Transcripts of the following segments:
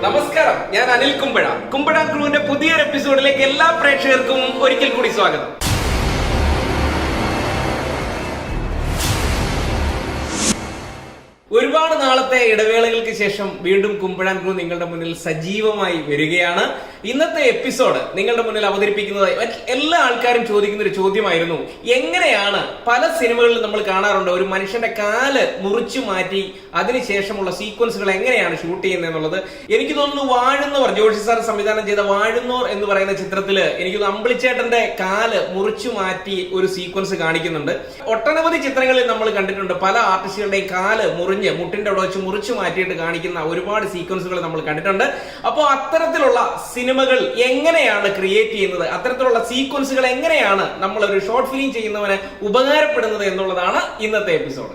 നമസ്കാരം, ഞാൻ അനിൽ കുമ്പഴ. കുമ്പഴ ക്രൂവിന്റെ പുതിയൊരു എപ്പിസോഡിലേക്ക് എല്ലാ പ്രേക്ഷകർക്കും ഒരിക്കൽ കൂടി സ്വാഗതം. ഒരുപാട് നാളത്തെ ഇടവേളകൾക്ക് ശേഷം വീണ്ടും കുമ്പഴാൻ ക്രൂ നിങ്ങളുടെ മുന്നിൽ സജീവമായി വരികയാണ്. ഇന്നത്തെ എപ്പിസോഡ് നിങ്ങളുടെ മുന്നിൽ അവതരിപ്പിക്കുന്നത് എല്ലാ ആൾക്കാരും ചോദിക്കുന്ന ഒരു ചോദ്യമായിരുന്നു. എങ്ങനെയാണ് പല സിനിമകളിലും നമ്മൾ കാണാറുണ്ട്, ഒരു മനുഷ്യന്റെ കാല് മുറിച്ചു മാറ്റി അതിനുശേഷമുള്ള സീക്വൻസുകൾ എങ്ങനെയാണ് ഷൂട്ട് ചെയ്യുന്നത് എന്നുള്ളത്. എനിക്ക് തോന്നുന്നു വാഴുന്നോർ, ജോഷി സാർ സംവിധാനം ചെയ്ത വാഴുന്നോർ എന്ന് പറയുന്ന ചിത്രത്തില് എനിക്ക് അമ്പിളിച്ചേട്ടന്റെ കാല് മുറിച്ചു മാറ്റി ഒരു സീക്വൻസ് കാണിക്കുന്നുണ്ട്. ഒട്ടനവധി ചിത്രങ്ങളിൽ നമ്മൾ കണ്ടിട്ടുണ്ട് പല ആർട്ടിസ്റ്റുകളുടെയും കാല് മുട്ടിന്റെ അവിടെ വെച്ച് മുറിച്ചു മാറ്റിയിട്ട് കാണിക്കുന്ന ഒരുപാട് സീക്വൻസുകൾ നമ്മൾ കണ്ടിട്ടുണ്ട്. അപ്പോൾ അത്തരത്തിലുള്ള സിനിമകൾ എങ്ങനെയാണ് ക്രിയേറ്റ് ചെയ്യുന്നത്, അത്തരത്തിലുള്ള സീക്വൻസുകൾ എങ്ങനെയാണ് നമ്മൾ ഒരു ഷോർട്ട് ഫിലിം ചെയ്യുന്നവന് ഉപകാരപ്പെടുന്നത് എന്നുള്ളതാണ് ഇന്നത്തെ എപ്പിസോഡ്.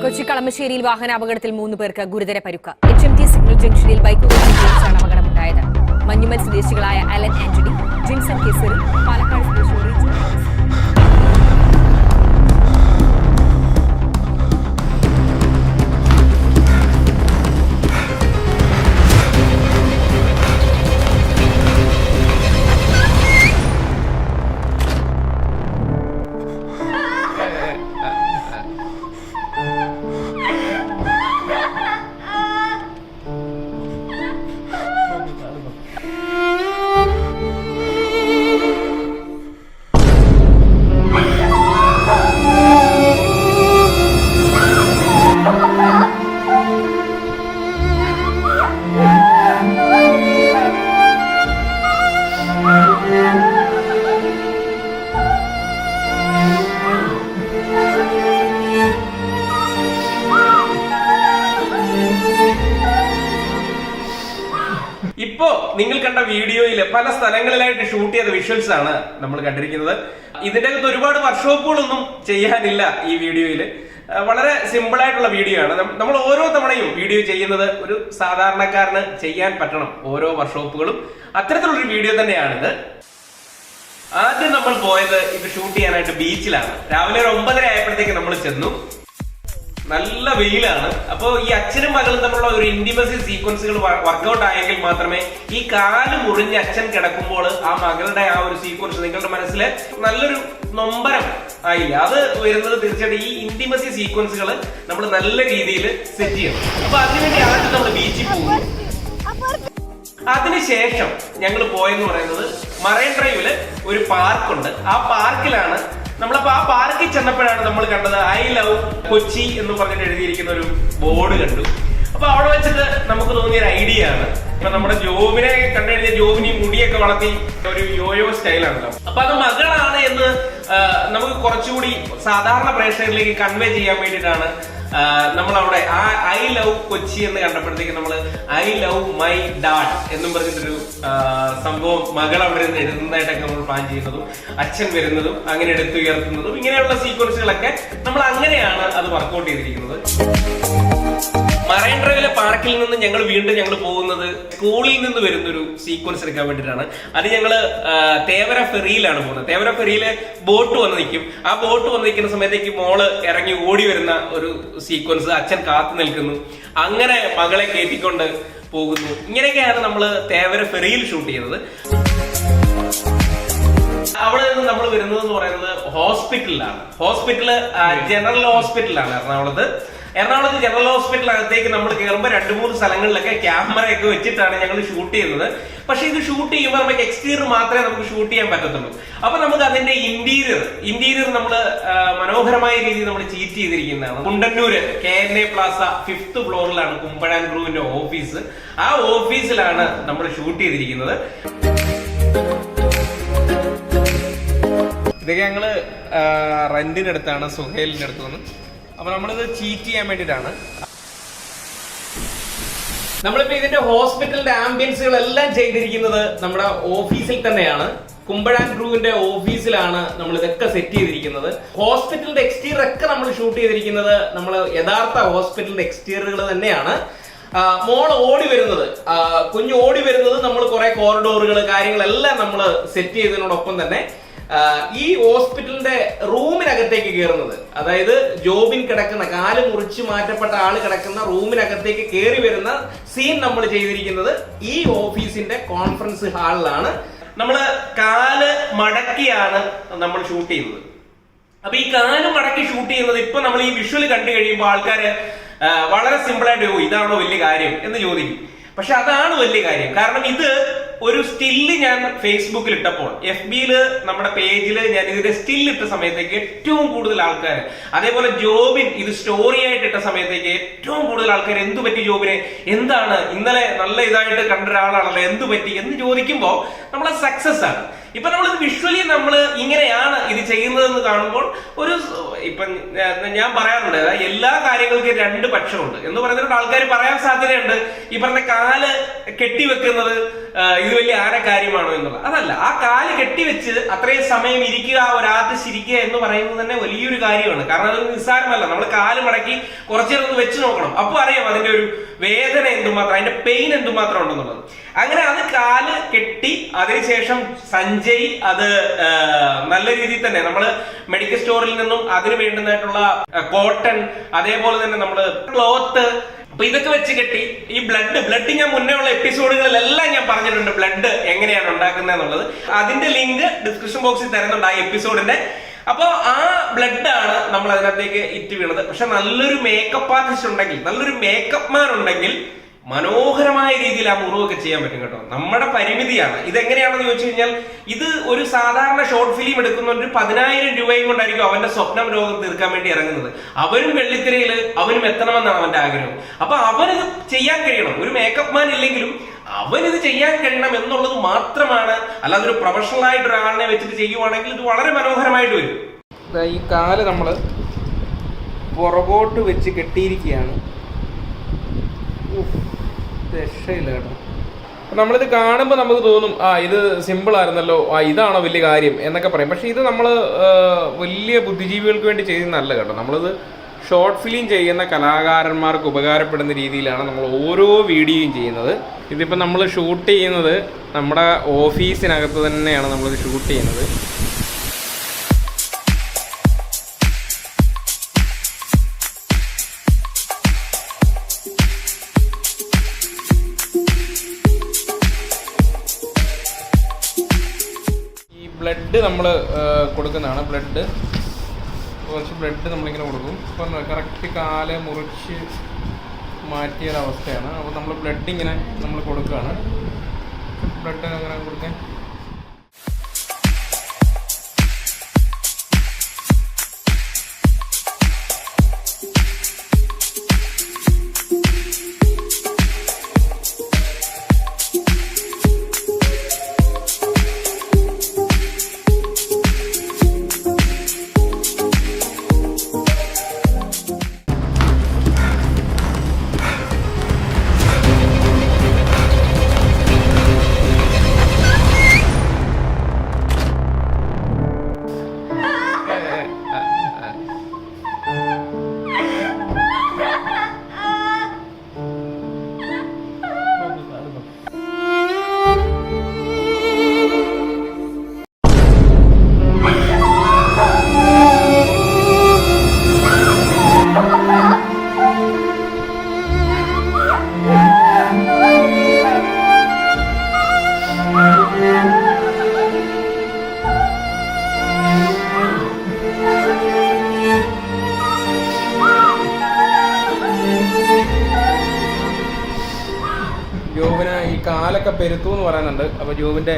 കൊച്ചി കളമശ്ശേരിയിൽ വാഹനാപകടത്തിൽ 3 പേർക്ക് ഗുരുതര പരുക്ക്. HMT സിഗ്നൽ ജംഗ്ഷനിൽ ബൈക്കുകളിലാണ് അപകടമുണ്ടായത്. മഞ്ഞുമൽ സ്വദേശികളായ അലൻ ആന്റണി, ജിൻസൺ കേസറി, പാലക്കാട് സ്വദേശി ഇപ്പോ നിങ്ങൾ കണ്ട വീഡിയോയില് പല സ്ഥലങ്ങളിലായിട്ട് ഷൂട്ട് ചെയ്ത വിഷ്വൽസ് ആണ് നമ്മൾ കണ്ടിരിക്കുന്നത്. ഇതിന്റെ അകത്ത് ഒരുപാട് വർക്ക്ഷോപ്പുകളൊന്നും ചെയ്യാനില്ല ഈ വീഡിയോയില്. വളരെ സിമ്പിൾ ആയിട്ടുള്ള വീഡിയോ ആണ്. നമ്മൾ ഓരോ തവണയും വീഡിയോ ചെയ്യുന്നത് ഒരു സാധാരണക്കാരന് ചെയ്യാൻ പറ്റണം, ഓരോ വർക്ക്ഷോപ്പുകളും. അത്തരത്തിലുള്ളൊരു വീഡിയോ തന്നെയാണിത്. ആദ്യം നമ്മൾ പോയത് ഇത് ഷൂട്ട് ചെയ്യാനായിട്ട് ബീച്ചിലാണ്. രാവിലെ ഒരു 9:30 ആയപ്പോഴത്തേക്ക് നമ്മൾ ചെന്നു. നല്ല വെയിലാണ്. അപ്പോ ഈ അച്ഛനും മകളും തമ്മിലുള്ള ഒരു ഇന്റിമസി സീക്വൻസുകൾ വർക്ക്ഔട്ട് ആയെങ്കിൽ മാത്രമേ ഈ കാല് മുറിഞ്ഞ് അച്ഛൻ കിടക്കുമ്പോൾ ആ മകളുടെ ആ ഒരു സീക്വൻസ് നിങ്ങളുടെ മനസ്സിൽ നല്ലൊരു നൊമ്പരം ആയില്ല. അത് വരുന്നത് തീർച്ചയായിട്ടും ഈ ഇന്റിമസി സീക്വൻസുകൾ നമ്മൾ നല്ല രീതിയിൽ സെറ്റ് ചെയ്യണം. അപ്പൊ അതിനുവേണ്ടി ആദ്യം നമ്മൾ ബീച്ചിൽ പോകുന്നു. അതിനുശേഷം ഞങ്ങൾ പോയെന്ന് പറയുന്നത് മറൈൻ ഡ്രൈവില് ഒരു പാർക്കുണ്ട്. ആ പാർക്കിലാണ് നമ്മളപ്പോ ആ പാർക്കിൽ ചെന്നപ്പോഴാണ് നമ്മൾ കണ്ടത് ഐ ലവ് കൊച്ചി എന്ന് പറഞ്ഞിട്ട് എഴുതിയിരിക്കുന്ന ഒരു ബോർഡ് കണ്ടു. അപ്പൊ അവിടെ വെച്ചിട്ട് നമുക്ക് തോന്നിയ ഒരു ഐഡിയ ആണ്, ഇപ്പൊ നമ്മുടെ ജോബിനെ കണ്ടുകഴിഞ്ഞാൽ ജോബിന് ഈ മുടിയൊക്കെ വളർത്തി ഒരു യോയോ സ്റ്റൈലാണല്ലോ. അപ്പൊ അത് മകളാണ് എന്ന് നമുക്ക് കുറച്ചുകൂടി സാധാരണ പ്രേക്ഷകരിലേക്ക് കൺവേ ചെയ്യാൻ വേണ്ടിയിട്ടാണ് നമ്മളവിടെ ആ ഐ ലവ് കൊച്ചി എന്ന് കണ്ടപ്പോഴത്തേക്ക് നമ്മൾ ഐ ലവ് മൈ ഡാഡ് എന്നും പറഞ്ഞിട്ടൊരു സംഭവം മകൾ അവിടെ നിന്ന് എഴുതുന്നതായിട്ടൊക്കെ നമ്മൾ പ്ലാൻ ചെയ്യുന്നതും അച്ഛൻ വരുന്നതും അങ്ങനെ എടുത്തുയർത്തുന്നതും ഇങ്ങനെയുള്ള സീക്വൻസുകളൊക്കെ നമ്മൾ അങ്ങനെയാണ് അത് വർക്ക്ഔട്ട് ചെയ്തിരിക്കുന്നത്. മറൈൻ ഡ്രൈവിലെ പാർക്കിൽ നിന്ന് ഞങ്ങൾ വീണ്ടും പോകുന്നത് സ്കൂളിൽ നിന്ന് വരുന്നൊരു സീക്വൻസ് എടുക്കാൻ വേണ്ടിയിട്ടാണ്. അത് ഞങ്ങള് തേവര ഫെറിയിലാണ് പോകുന്നത്. തേവര ഫെറിയിലെ ബോട്ട് വന്ന് നിൽക്കും. ആ ബോട്ട് വന്ന് നിൽക്കുന്ന സമയത്തേക്ക് മോള് ഇറങ്ങി ഓടി വരുന്ന ഒരു സീക്വൻസ്, അച്ഛൻ കാത്തു നിൽക്കുന്നു, അങ്ങനെ മകളെ കയറ്റിക്കൊണ്ട് പോകുന്നു. ഇങ്ങനെയൊക്കെയാണ് നമ്മൾ തേവര ഫെറിയിൽ ഷൂട്ട് ചെയ്തത്. അവിടെ നിന്ന് നമ്മൾ വരുന്നത് എന്ന് പറയുന്നത് ഹോസ്പിറ്റല് ജനറൽ ഹോസ്പിറ്റലാണ് എറണാകുളത്ത് ജനറൽ ഹോസ്പിറ്റലിനകത്തേക്ക് നമ്മൾ കയറുമ്പോൾ 2-3 സ്ഥലങ്ങളിലൊക്കെ ക്യാമറയൊക്കെ വെച്ചിട്ടാണ് ഞങ്ങൾ ഷൂട്ട് ചെയ്യുന്നത്. പക്ഷെ ഇത് ഷൂട്ട് ചെയ്യുമ്പോൾ നമുക്ക് എക്സ്റ്റീരിയർ മാത്രമേ നമുക്ക് ഷൂട്ട് ചെയ്യാൻ പറ്റത്തുള്ളൂ. അപ്പൊ നമുക്ക് അതിന്റെ ഇന്റീരിയർ നമ്മൾ മനോഹരമായ രീതിയിൽ നമ്മൾ ചീറ്റ് ചെയ്തിരിക്കുന്നതാണ്. കുണ്ടന്നൂര് KNA പ്ലാസ 5th ഫ്ലോറിലാണ് കുമ്പഴാൻ ഗ്രൂവിന്റെ ഓഫീസ്. ആ ഓഫീസിലാണ് നമ്മൾ ഷൂട്ട് ചെയ്തിരിക്കുന്നത്. ഇതൊക്കെ ഞങ്ങള് റെന്റിനടുത്താണ്, സുഹേലിന്റെ അടുത്ത് നിന്ന്. അപ്പൊ നമ്മളിത് ചീറ്റ് ചെയ്യാൻ വേണ്ടിയിട്ടാണ്. നമ്മളിപ്പോ ഇതിന്റെ ഹോസ്പിറ്റലിന്റെ ആംബിയൻസുകളെല്ലാം ചെയ്തിരിക്കുന്നത് നമ്മുടെ ഓഫീസിൽ തന്നെയാണ്. കുമ്പഴാൻ ഗ്രൂവിന്റെ ഓഫീസിലാണ് നമ്മൾ ഇതൊക്കെ സെറ്റ് ചെയ്തിരിക്കുന്നത്. ഹോസ്പിറ്റലിന്റെ എക്സ്റ്റീരിയർ ഒക്കെ നമ്മൾ ഷൂട്ട് ചെയ്തിരിക്കുന്നത് നമ്മൾ യഥാർത്ഥ ഹോസ്പിറ്റലിന്റെ എക്സ്റ്റീരിയറുകൾ തന്നെയാണ്. മോള് ഓടി വരുന്നത്, കുഞ്ഞു ഓടി വരുന്നത് നമ്മൾ കുറെ കോറിഡോറുകൾ കാര്യങ്ങളെല്ലാം നമ്മൾ സെറ്റ് ചെയ്തതിനോടൊപ്പം തന്നെ ഈ ഹോസ്പിറ്റലിന്റെ റൂമിനകത്തേക്ക് കയറുന്നത്, അതായത് ജോബിൻ കിടക്കുന്ന കാല് മുറിച്ച് മാറ്റപ്പെട്ട ആള് കിടക്കുന്ന റൂമിനകത്തേക്ക് കയറി വരുന്ന സീൻ നമ്മൾ ചെയ്തിരിക്കുന്നത് ഈ ഓഫീസിന്റെ കോൺഫറൻസ് ഹാളിലാണ്. നമ്മള് കാല് മടക്കിയാണ് നമ്മൾ ഷൂട്ട് ചെയ്യുന്നത്. അപ്പൊ ഈ കാല് മടക്കി ഷൂട്ട് ചെയ്യുന്നത് ഇപ്പൊ നമ്മൾ ഈ വിഷ്വൽ കണ്ടു കഴിയുമ്പോൾ ആൾക്കാര് വളരെ സിമ്പിൾ ആയിട്ട് ഇതാണോ വലിയ കാര്യം എന്ന് ചോദിക്കും. പക്ഷെ അതാണ് വലിയ കാര്യം. കാരണം ഇത് ഒരു സ്റ്റില്ല് ഞാൻ ഫേസ്ബുക്കിൽ ഇട്ടപ്പോൾ, FBയിൽ നമ്മുടെ പേജിൽ ഞാൻ ഇതിന്റെ സ്റ്റിൽ ഇട്ട സമയത്തേക്ക് ഏറ്റവും കൂടുതൽ ആൾക്കാർ, അതേപോലെ ജോബിൻ ഇത് സ്റ്റോറി ആയിട്ട് ഇട്ട സമയത്തേക്ക് ഏറ്റവും കൂടുതൽ ആൾക്കാർ എന്തു പറ്റി ജോബിനെ, എന്താണ് ഇന്നലെ നല്ല ഇതായിട്ട് കണ്ട ഒരാളാണല്ലോ എന്തു പറ്റി എന്ന് ചോദിക്കുമ്പോൾ നമ്മളെ സക്സസ് ആണ്. ഇപ്പൊ നമ്മൾ വിഷ്വലി നമ്മൾ ഇങ്ങനെയാണ് ഇത് ചെയ്യുന്നതെന്ന് കാണുമ്പോൾ ഒരു ഇപ്പൊ ഞാൻ പറയാറുണ്ട് എല്ലാ കാര്യങ്ങൾക്കും 2 പക്ഷമുണ്ട് എന്ന് പറയുന്നത് ആൾക്കാർ പറയാൻ സാധ്യതയുണ്ട്. ഈ പറഞ്ഞ കാല് കെട്ടിവെക്കുന്നത് ഇത് വലിയ ആന കാര്യമാണോ എന്നുള്ളത്. അതല്ല, ആ കാല് കെട്ടിവെച്ച് അത്രയും സമയം ഇരിക്കുക, ഒരു ആർട്ടിസ്റ്റ് ഇരിക്കുക എന്ന് പറയുന്നത് തന്നെ വലിയൊരു കാര്യമാണ്. കാരണം അത് നിസ്സാരമല്ല. നമ്മൾ കാല് മടക്കി കുറച്ചേരം ഒന്ന് വെച്ച് നോക്കണം, അപ്പൊ അറിയാം അതിന്റെ ഒരു വേദന എന്തുമാത്രം, അതിന്റെ പെയിൻ എന്തുമാത്രം ഉണ്ടെന്നുള്ളത്. അങ്ങനെ അത് കാല് കെട്ടി അതിനുശേഷം സഞ്ജയ് അത് നല്ല രീതിയിൽ തന്നെ നമ്മള് മെഡിക്കൽ സ്റ്റോറിൽ നിന്നും അതിന് വേണ്ടുന്നതായിട്ടുള്ള കോട്ടൺ, അതേപോലെ തന്നെ നമ്മള് ക്ലോത്ത്, അപ്പൊ ഇതൊക്കെ വെച്ച് കെട്ടി ഈ ബ്ലഡ് ഞാൻ മുന്നേ ഉള്ള എപ്പിസോഡുകളിലെല്ലാം ഞാൻ പറഞ്ഞിട്ടുണ്ട് ബ്ലഡ് എങ്ങനെയാണ് ഉണ്ടാക്കുന്നത് എന്നുള്ളത്. അതിന്റെ ലിങ്ക് ഡിസ്ക്രിപ്ഷൻ ബോക്സിൽ തരുന്നുണ്ട് ആ എപ്പിസോഡിന്റെ. അപ്പൊ ആ ബ്ലഡ് ആണ് നമ്മൾ അതിനകത്തേക്ക് ഇറ്റ് വീണത്. പക്ഷെ നല്ലൊരു മേക്കപ്പ് ആർട്ടിസ്റ്റ് ഉണ്ടെങ്കിൽ, നല്ലൊരു മേക്കപ്പ് മാൻ ഉണ്ടെങ്കിൽ മനോഹരമായ രീതിയിൽ ആ മുറിവൊക്കെ ചെയ്യാൻ പറ്റും കേട്ടോ. നമ്മുടെ പരിമിതിയാണ്. ഇതെങ്ങനെയാണെന്ന് ചോദിച്ചു കഴിഞ്ഞാൽ, ഇത് ഒരു സാധാരണ ഷോർട്ട് ഫിലിം എടുക്കുന്ന ഒരു 10,000 രൂപയും കൊണ്ടായിരിക്കും അവന്റെ സ്വപ്നം രോഗം തീർക്കാൻ വേണ്ടി ഇറങ്ങുന്നത്. അവനും വെള്ളിത്തിരയിൽ അവനും എത്തണമെന്നാണ് അവന്റെ ആഗ്രഹം. അപ്പൊ അവനിത് ചെയ്യാൻ കഴിയണം. ഒരു മേക്കപ്പ് മാൻ ഇല്ലെങ്കിലും അവനിത് ചെയ്യാൻ കഴിയണം എന്നുള്ളത് മാത്രമാണ്. അല്ലാതെ ഒരു പ്രൊഫഷണൽ ആയിട്ട് ഒരാളിനെ വെച്ചിട്ട് ചെയ്യുവാണെങ്കിൽ ഇത് വളരെ മനോഹരമായിട്ട് വരും. ഈ കാല് നമ്മള് പുറകോട്ട് വെച്ച് കെട്ടിയിരിക്കുകയാണ്. രക്ഷയില്ല കേട്ടോ. നമ്മളിത് കാണുമ്പോൾ നമുക്ക് തോന്നും ഇത് സിമ്പിൾ ആയിരുന്നല്ലോ, ഇതാണോ വലിയ കാര്യം എന്നൊക്കെ പറയും. പക്ഷെ ഇത് നമ്മൾ വലിയ ബുദ്ധിജീവികൾക്ക് വേണ്ടി ചെയ്യുന്നതല്ല കേട്ടോ. നമ്മളിത് ഷോർട്ട് ഫിലിം ചെയ്യുന്ന കലാകാരന്മാർക്ക് ഉപകാരപ്പെടുന്ന രീതിയിലാണ് നമ്മൾ ഓരോ വീഡിയോയും ചെയ്യുന്നത്. ഇതിപ്പോൾ നമ്മൾ ഷൂട്ട് ചെയ്യുന്നത് നമ്മുടെ ഓഫീസിനകത്ത് തന്നെയാണ് നമ്മളിത് ഷൂട്ട് ചെയ്യുന്നത്. ബ്ലഡ് നമ്മൾ കൊടുക്കുന്നതാണ്. കുറച്ച് ബ്ലഡ് നമ്മളിങ്ങനെ കൊടുക്കും. ഇപ്പം കറക്റ്റ് കാല് മുറിച്ച് മാറ്റിയൊരവസ്ഥയാണ്. അപ്പോൾ നമ്മൾ ബ്ലഡ് ഇങ്ങനെ നമ്മൾ കൊടുക്കുകയാണ്. ബ്ലഡ് അങ്ങനെ കൊടുക്കാൻ ജോബിന് ഈ കാലൊക്കെ പെരുത്തു എന്ന് പറയുന്നുണ്ട്. അപ്പോൾ ജോബിൻ്റെ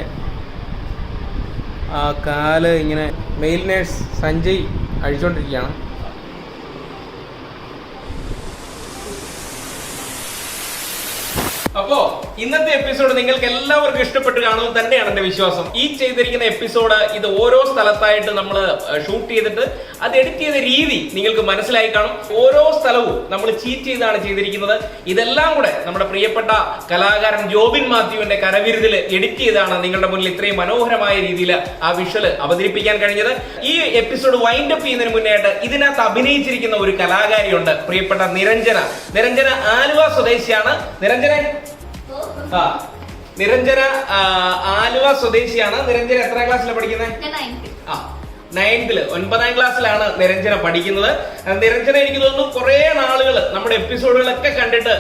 ആ കാല് ഇങ്ങനെ മെയിൽ നേഴ്സ് സഞ്ജയ് അഴിച്ചുകൊണ്ടിരിക്കുകയാണ്. അപ്പോ ഇന്നത്തെ എപ്പിസോഡ് നിങ്ങൾക്ക് എല്ലാവർക്കും ഇഷ്ടപ്പെട്ട് കാണുമെന്ന് തന്നെയാണ് എന്റെ വിശ്വാസം. ഈ ചെയ്തിരിക്കുന്ന എപ്പിസോഡ് ഇത് ഓരോ സ്ഥലത്തായിട്ട് നമ്മൾ ഷൂട്ട് ചെയ്തിട്ട് അത് എഡിറ്റ് ചെയ്ത രീതി നിങ്ങൾക്ക് മനസ്സിലായി കാണും. ഓരോ സ്ഥലവും നമ്മൾ ചീറ്റ് ചെയ്താണ് ചെയ്തിരിക്കുന്നത്. ഇതെല്ലാം കൂടെ നമ്മുടെ പ്രിയപ്പെട്ട കലാകാരൻ ജോബിൻ മാത്യുവിന്റെ കരവിരുതിൽ എഡിറ്റ് ചെയ്താണ് നിങ്ങളുടെ മുന്നിൽ ഇത്രയും മനോഹരമായ രീതിയിൽ ആ വിഷ്വൽ അവതരിപ്പിക്കാൻ കഴിഞ്ഞത്. ഈ എപ്പിസോഡ് വൈൻഡ് അപ്പ് ചെയ്യുന്നതിന് മുന്നേ ആയിട്ട് ഇതിനകത്ത് അഭിനയിച്ചിരിക്കുന്ന ഒരു കലാകാരിയുണ്ട്, പ്രിയപ്പെട്ട നിരഞ്ജന. നിരഞ്ജന ആലുവ സ്വദേശിയാണ്. നിരഞ്ജന ആലുവ സ്വദേശിയാണ്. നിരഞ്ജന എത്രാം ക്ലാസ്സിലാണ് പഠിക്കുന്നത്? 9th 9ാം ക്ലാസ്സിലാണ് നിരഞ്ജന പഠിക്കുന്നത്. നിരഞ്ജന എനിക്ക് തോന്നുന്നു കുറെ നാളുകൾ നമ്മുടെ എപ്പിസോഡുകളൊക്കെ കണ്ടിട്ട്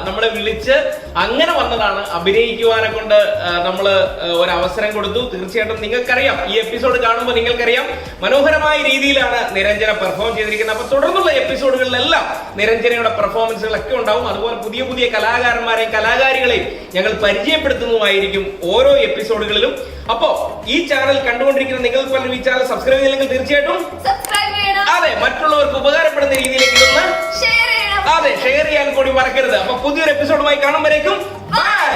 നമ്മളെ വിളിച്ച് അങ്ങനെ വന്നതാണ്. അഭിനയിക്കുവാനെ കൊണ്ട് നമ്മൾ ഒരു അവസരം കൊടുത്തു. തീർച്ചയായിട്ടും നിങ്ങൾക്കറിയാം, ഈ എപ്പിസോഡ് കാണുമ്പോൾ നിങ്ങൾക്കറിയാം മനോഹരമായ രീതിയിലാണ് നിരഞ്ജന പെർഫോം ചെയ്തിരിക്കുന്നത്. അപ്പൊ തുടർന്നുള്ള എപ്പിസോഡുകളിലെല്ലാം നിരഞ്ജനയുടെ പെർഫോമൻസുകളൊക്കെ ഉണ്ടാവും. അതുപോലെ പുതിയ പുതിയ കലാകാരന്മാരെയും കലാകാരികളെയും ഞങ്ങൾ പരിചയപ്പെടുത്തുന്നതുമായിരിക്കും ഓരോ എപ്പിസോഡുകളിലും. അപ്പോ ഈ ചാനൽ കണ്ടുകൊണ്ടിരിക്കുന്ന നിങ്ങൾക്ക് പലരും ഈ ചാനൽ സബ്സ്ക്രൈബ് ചെയ്തില്ലെങ്കിൽ തീർച്ചയായിട്ടും സബ്സ്ക്രൈബ് ചെയ്യണം. അതെ, മറ്റുള്ളവർക്ക് ഉപകാരപ്പെടുന്ന രീതിയിലേക്ക് ഇതൊന്ന് ഷെയർ ചെയ്യാൻ കൂടി മറക്കരുത്. അപ്പൊ പുതിയൊരു എപ്പിസോഡുമായി കാണുമ്പോഴേക്കും ബൈ.